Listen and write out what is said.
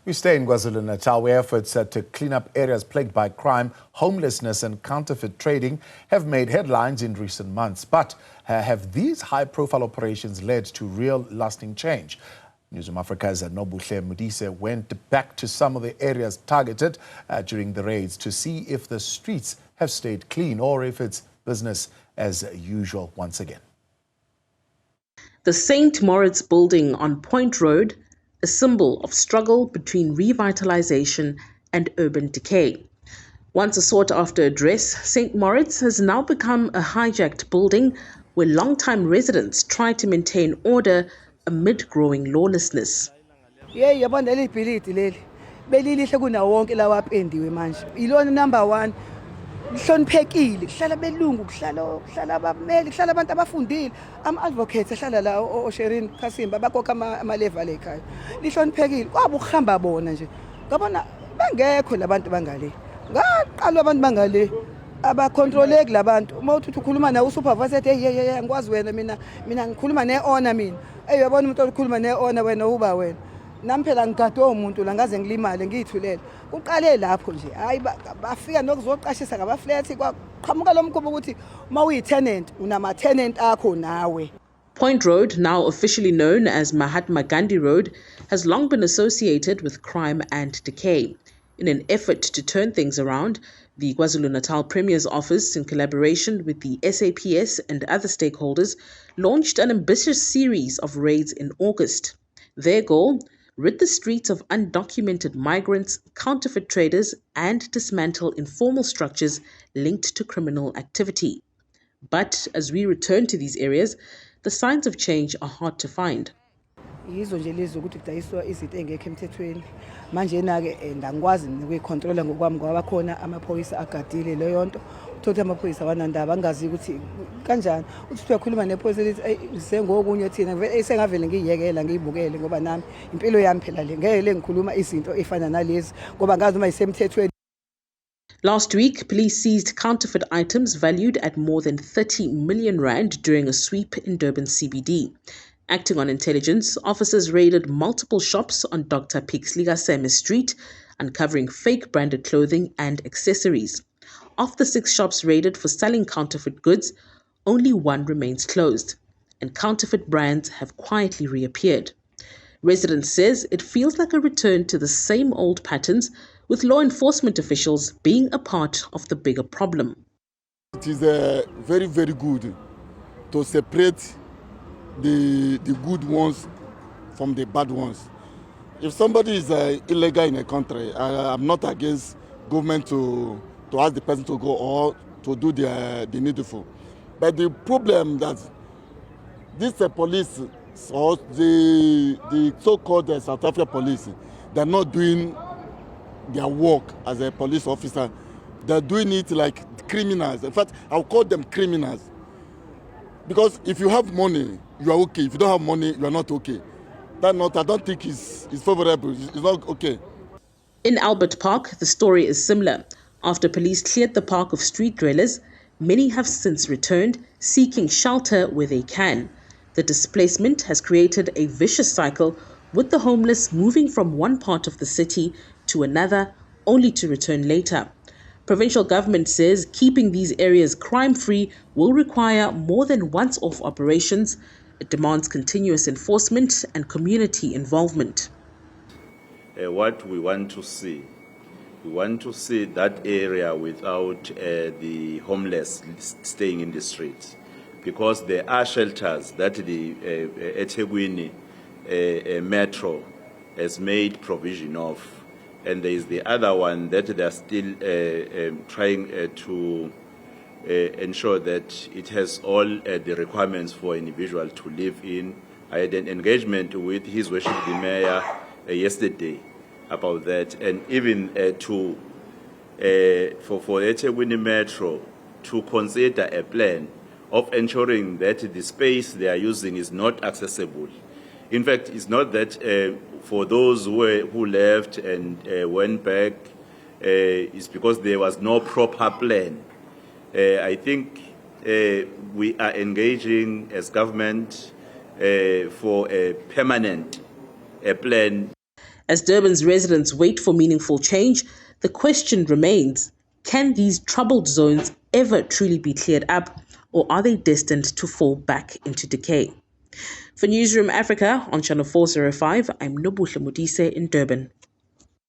We stay in KwaZulu-Natal, where efforts to clean up areas plagued by crime, homelessness and counterfeit trading have made headlines in recent months. But have these high-profile operations led to real lasting change? Newzroom Afrika's Nobuhle went back to some of the areas targeted during the raids to see if the streets have stayed clean or if it's business as usual once again. The St. Moritz building on Point Road, a symbol of struggle between revitalization and urban decay. Once a sought-after address, St. Moritz has now become a hijacked building where long-time residents try to maintain order amid growing lawlessness. Number one. Hloniphekile kuhlala belungu kuhlala abameli kuhlala abantu abafundile ama-advocates ehlala la oSherin Kasimba bakhokha ama-level ekhaya lihloniphekile kwabe ukuhamba bona nje ngabona bangekho labantu bangale ngaqalwa abantu bangale abacontroleki labantu uma uthi ukhuluma nawe usupervisor ethi hey ngikwazi wena mina ngikhuluma ne-owner mina uyabona umuntu okhuluma ne-owner wena uba wena nami phela ngigade umuntu la ngaze ngilimale ngiyithulele uqale lapho nje hayi bafika nokuzoqashisa ngabaflat kwaqhamuka lo mkhubo ukuthi uma uyi-tenant unama-tenant akho nawe. Point Road, now officially known as Mahatma Gandhi Road, has long been associated with crime and decay. In an effort to turn things around, the KwaZulu-Natal Premier's Office, in collaboration with the SAPS and other stakeholders, launched an ambitious series of raids in August. Their goal: rid the streets of undocumented migrants, counterfeit traders, and dismantle informal structures linked to criminal activity. But as we return to these areas, the signs of change are hard to find. Yizo nje lezi ukuthi kudayiswa izinto engekho emthethweni manje na-ke angikwazi ukuyicontrola ngokwami ngoba khona amaphoyisa agadile leyo nto uthothi amaphoyisa wanandaba angazi ukuthi kanjani uthi uyakhuluma nephoyisa lithi sengokunye thina sengavele ngiyiyekela ngiyibukele ngoba nami impilo yami phela le ngeke ngikhuluma izinto efana nalezi ngoba ngazi uma isemthethweni. Last week, police seized counterfeit items valued at more than 30 million rand during a sweep in Durban CBD. Acting on intelligence, officers raided multiple shops on Dr. Pixley Gaseme Street, uncovering fake branded clothing and accessories. Of the 6 shops raided for selling counterfeit goods, only 1 remains closed, and counterfeit brands have quietly reappeared. Residents says it feels like a return to the same old patterns, with law enforcement officials being a part of the bigger problem. It is very, very good to separate the good ones from the bad ones. If somebody is illegal in a country, I'm not against government to ask the person to go or to do the needful. But the problem that this police or the so-called South African police, they're not doing their work as a police officer. They're doing it like criminals. In fact, I'll call them criminals. Because if you have money, you are okay. If you don't have money, you are not okay. I don't think is favorable. It's not okay. In Albert Park, the story is similar. After police cleared the park of street dwellers, many have since returned, seeking shelter where they can. The displacement has created a vicious cycle, with the homeless moving from one part of the city to another, only to return later. Provincial government says keeping these areas crime-free will require more than once-off operations. It demands continuous enforcement and community involvement. What we want to see that area without the homeless staying in the streets, because there are shelters that the eThekwini Metro has made provision of. And there is the other one that they are still trying to ensure that it has all the requirements for an individual to live in. I had an engagement with His Worship the Mayor yesterday about that, and even for eThekwini Metro to consider a plan of ensuring that the space they are using is not accessible. In fact, it's not that for those who left and went back, it's because there was no proper plan. I think we are engaging as government for a permanent plan. As Durban's residents wait for meaningful change, the question remains, can these troubled zones ever truly be cleared up, or are they destined to fall back into decay? For Newzroom Afrika on Channel 405, I'm Nobuhle in Durban.